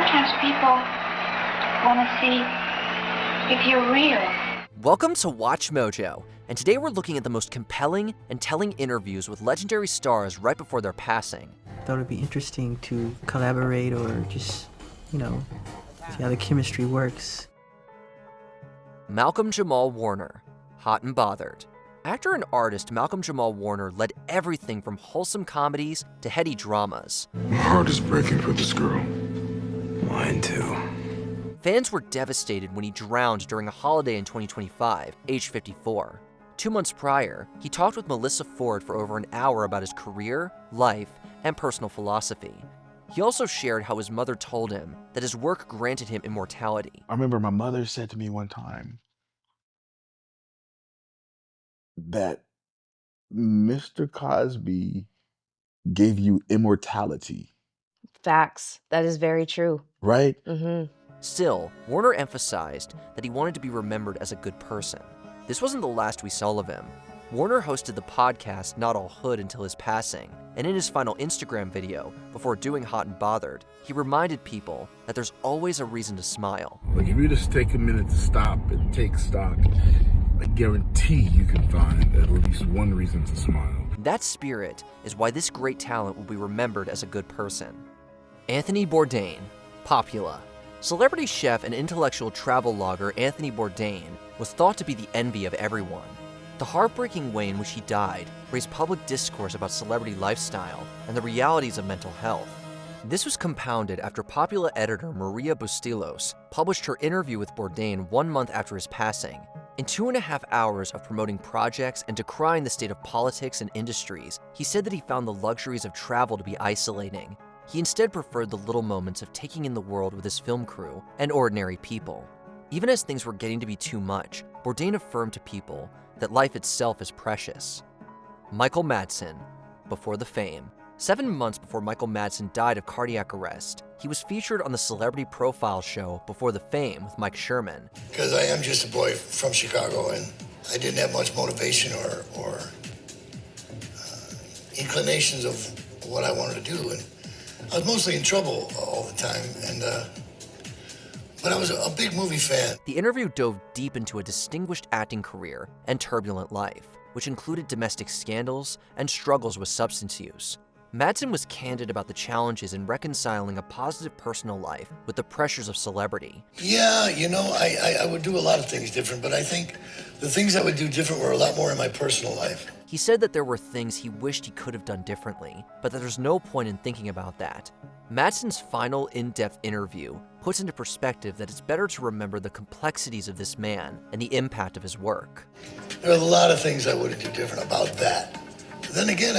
Sometimes people want to see if you're real. Welcome to Watch Mojo, and today we're looking at the most compelling and telling interviews with legendary stars right before their passing. I thought it'd be interesting to collaborate or just, see how the chemistry works. Malcolm Jamal Warner, hot and bothered. Actor and artist Malcolm Jamal Warner led everything from wholesome comedies to heady dramas. My heart is breaking for this girl. Mine too. Fans were devastated when he drowned during a holiday in 2025, age 54. 2 months prior, he talked with Melissa Ford for over an hour about his career, life, and personal philosophy. He also shared how his mother told him that his work granted him immortality. I remember my mother said to me one time that Mr. Cosby gave you immortality. Facts. That is very true. Right? Mm-hmm. Still, Warner emphasized that he wanted to be remembered as a good person. This wasn't the last we saw of him. Warner hosted the podcast Not All Hood until his passing, and in his final Instagram video, before doing Hot and Bothered, he reminded people that there's always a reason to smile. Like, if you just take a minute to stop and take stock, I guarantee you can find at least one reason to smile. That spirit is why this great talent will be remembered as a good person. Anthony Bourdain, Popula. Celebrity chef and intellectual travel logger Anthony Bourdain was thought to be the envy of everyone. The heartbreaking way in which he died raised public discourse about celebrity lifestyle and the realities of mental health. This was compounded after Popula editor Maria Bustillos published her interview with Bourdain 1 month after his passing. In 2.5 hours of promoting projects and decrying the state of politics and industries, he said that he found the luxuries of travel to be isolating. He instead preferred the little moments of taking in the world with his film crew and ordinary people. Even as things were getting to be too much, Bourdain affirmed to people that life itself is precious. Michael Madsen, before the fame. 7 months before Michael Madsen died of cardiac arrest, he was featured on the Celebrity Profile show Before the Fame with Mike Sherman. Because I am just a boy from Chicago, and I didn't have much motivation or inclinations of what I wanted to do. And I was mostly in trouble all the time, but I was a big movie fan. The interview dove deep into a distinguished acting career and turbulent life, which included domestic scandals and struggles with substance use. Madsen was candid about the challenges in reconciling a positive personal life with the pressures of celebrity. Yeah, I would do a lot of things different, but I think the things I would do different were a lot more in my personal life. He said that there were things he wished he could have done differently, but that there's no point in thinking about that. Madsen's final in-depth interview puts into perspective that it's better to remember the complexities of this man and the impact of his work. There are a lot of things I would do different about that. But then again,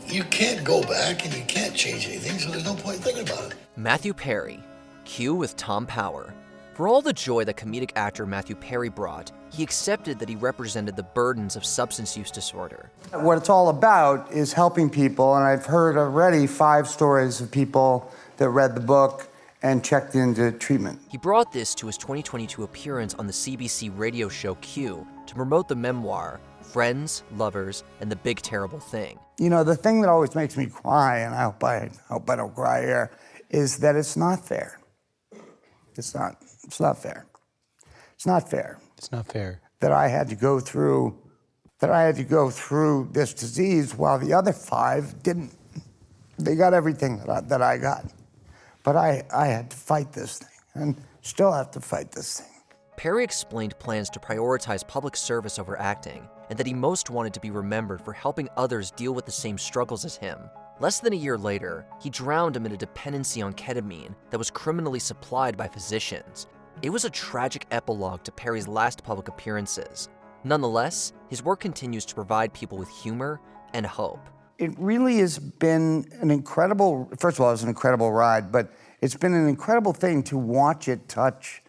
you can't go back and you can't change anything, so there's no point in thinking about it. Matthew Perry, Q with Tom Power. For all the joy that comedic actor Matthew Perry brought, he accepted that he represented the burdens of substance use disorder. What it's all about is helping people, and I've heard already 5 stories of people that read the book and checked into treatment. He brought this to his 2022 appearance on the CBC radio show Q to promote the memoir, Friends, Lovers, and the Big Terrible Thing. The thing that always makes me cry, and I hope I don't cry here, is that it's not fair. It's not fair. It's not fair. It's not fair. That I had to go through this disease while the other 5 didn't. They got everything that I got. But I had to fight this thing, and still have to fight this thing. Perry explained plans to prioritize public service over acting, and that he most wanted to be remembered for helping others deal with the same struggles as him. Less than a year later, he drowned amid a dependency on ketamine that was criminally supplied by physicians. It was a tragic epilogue to Perry's last public appearances. Nonetheless, his work continues to provide people with humor and hope. It really has been an incredible, first of all, it was an incredible ride, but it's been an incredible thing to watch it touch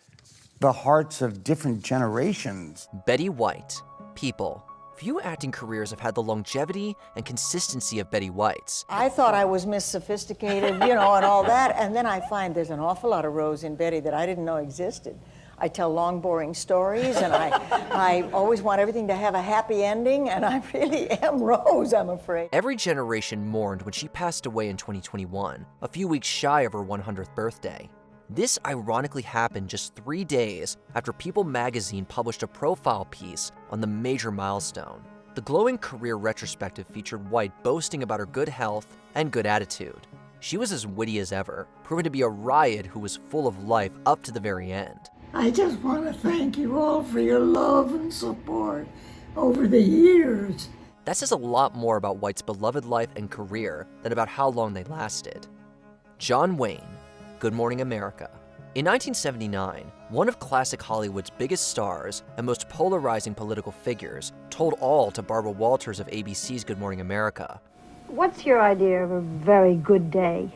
the hearts of different generations. Betty White, People. Few acting careers have had the longevity and consistency of Betty White's. I thought I was Miss Sophisticated, and all that, and then I find there's an awful lot of Rose in Betty that I didn't know existed. I tell long, boring stories, and I always want everything to have a happy ending, and I really am Rose, I'm afraid. Every generation mourned when she passed away in 2021, a few weeks shy of her 100th birthday. This ironically happened just 3 days after People magazine published a profile piece on the major milestone. The glowing career retrospective featured White boasting about her good health and good attitude. She was as witty as ever, proving to be a riot who was full of life up to the very end. I just want to thank you all for your love and support over the years. That says a lot more about White's beloved life and career than about how long they lasted. John Wayne, Good Morning America. In 1979, one of classic Hollywood's biggest stars and most polarizing political figures told all to Barbara Walters of ABC's Good Morning America. What's your idea of a very good day?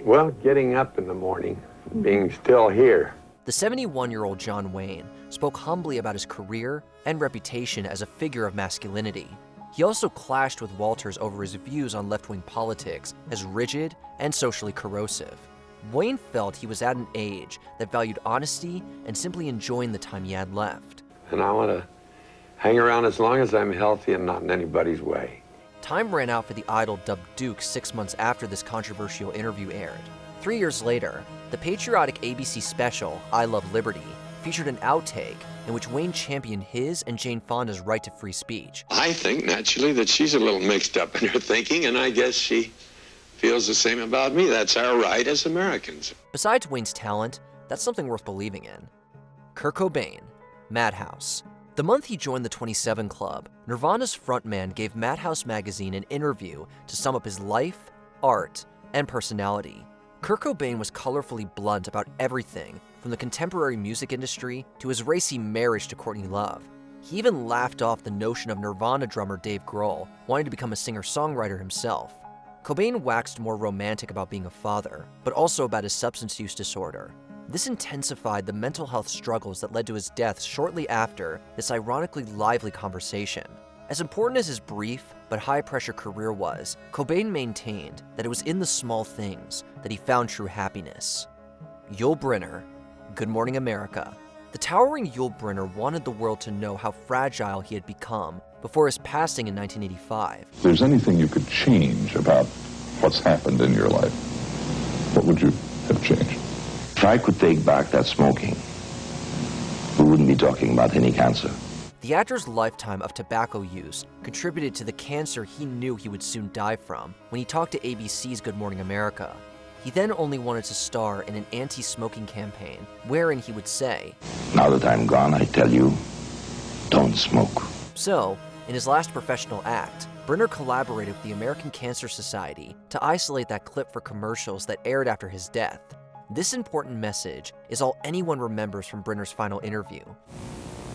Well, getting up in the morning, being still here. The 71-year-old John Wayne spoke humbly about his career and reputation as a figure of masculinity. He also clashed with Walters over his views on left-wing politics as rigid and socially corrosive. Wayne felt he was at an age that valued honesty and simply enjoying the time he had left. And I want to hang around as long as I'm healthy and not in anybody's way. Time ran out for the idol dubbed Duke 6 months after this controversial interview aired. 3 years later, the patriotic ABC special, I Love Liberty, featured an outtake in which Wayne championed his and Jane Fonda's right to free speech. I think, naturally, that she's a little mixed up in her thinking, and I guess she feels the same about me. That's our right as Americans. Besides Wayne's talent, that's something worth believing in. Kurt Cobain, Madhouse. The month he joined the 27 Club, Nirvana's frontman gave Madhouse magazine an interview to sum up his life, art, and personality. Kurt Cobain was colorfully blunt about everything from the contemporary music industry to his racy marriage to Courtney Love. He even laughed off the notion of Nirvana drummer Dave Grohl wanting to become a singer-songwriter himself. Cobain waxed more romantic about being a father, but also about his substance use disorder. This intensified the mental health struggles that led to his death shortly after this ironically lively conversation. As important as his brief but high-pressure career was, Cobain maintained that it was in the small things that he found true happiness. Yul Brynner, Good Morning America. The towering Yul Brynner wanted the world to know how fragile he had become before his passing in 1985. If there's anything you could change about what's happened in your life, what would you have changed? If I could take back that smoking, we wouldn't be talking about any cancer. The actor's lifetime of tobacco use contributed to the cancer he knew he would soon die from when he talked to ABC's Good Morning America. He then only wanted to star in an anti-smoking campaign, wherein he would say, "Now that I'm gone, I tell you, don't smoke." So, in his last professional act, Brynner collaborated with the American Cancer Society to isolate that clip for commercials that aired after his death. This important message is all anyone remembers from Brynner's final interview.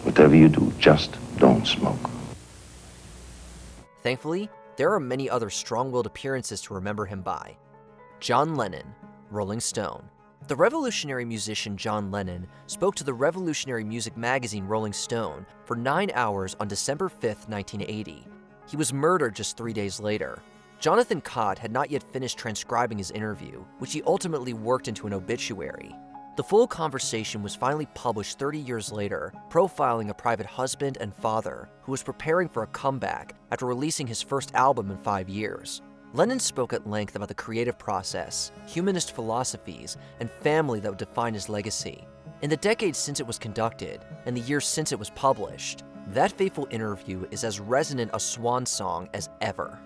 Whatever you do, just don't smoke. Thankfully, there are many other strong-willed appearances to remember him by. John Lennon, Rolling Stone. The revolutionary musician John Lennon spoke to the revolutionary music magazine Rolling Stone for 9 hours on December 5, 1980. He was murdered just 3 days later. Jonathan Cott had not yet finished transcribing his interview, which he ultimately worked into an obituary. The full conversation was finally published 30 years later, profiling a private husband and father who was preparing for a comeback after releasing his first album in 5 years. Lennon spoke at length about the creative process, humanist philosophies, and family that would define his legacy. In the decades since it was conducted, and the years since it was published, that fateful interview is as resonant a swan song as ever.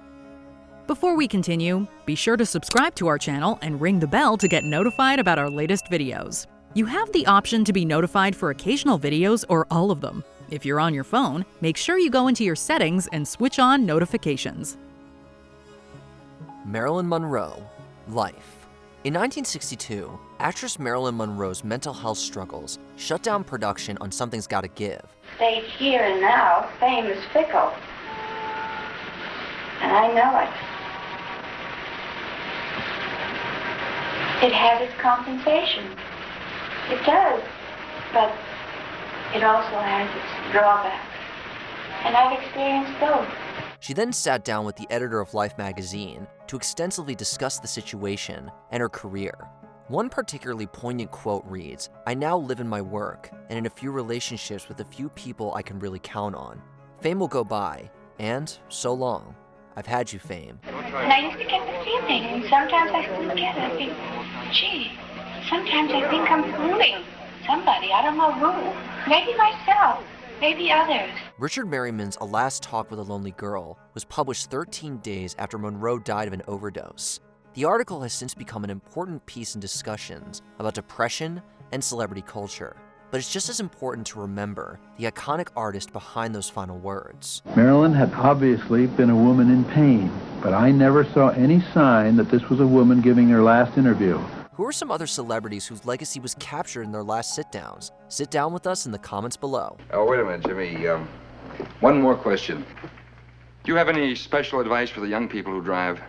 Before we continue, be sure to subscribe to our channel and ring the bell to get notified about our latest videos. You have the option to be notified for occasional videos or all of them. If you're on your phone, make sure you go into your settings and switch on notifications. Marilyn Monroe, Life. In 1962, actress Marilyn Monroe's mental health struggles shut down production on Something's Gotta Give. Stayed here and now, fame is fickle. And I know it. It has its compensation. It does. But it also has its drawbacks. And I've experienced both. She then sat down with the editor of Life magazine to extensively discuss the situation and her career. One particularly poignant quote reads, "I now live in my work and in a few relationships with a few people I can really count on. Fame will go by, and so long. I've had you, fame." And I used to get the feeling, and sometimes I still get it. I think, gee, sometimes I think I'm fooling somebody. I don't know who. Maybe myself. Maybe others. Richard Merriman's A Last Talk with a Lonely Girl was published 13 days after Monroe died of an overdose. The article has since become an important piece in discussions about depression and celebrity culture. But it's just as important to remember the iconic artist behind those final words. Marilyn had obviously been a woman in pain, but I never saw any sign that this was a woman giving her last interview. Who are some other celebrities whose legacy was captured in their last sit-downs? Sit down with us in the comments below. Oh, wait a minute, Jimmy. One more question. Do you have any special advice for the young people who drive?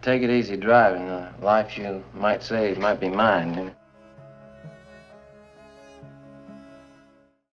Take it easy driving. The life you might save might be mine.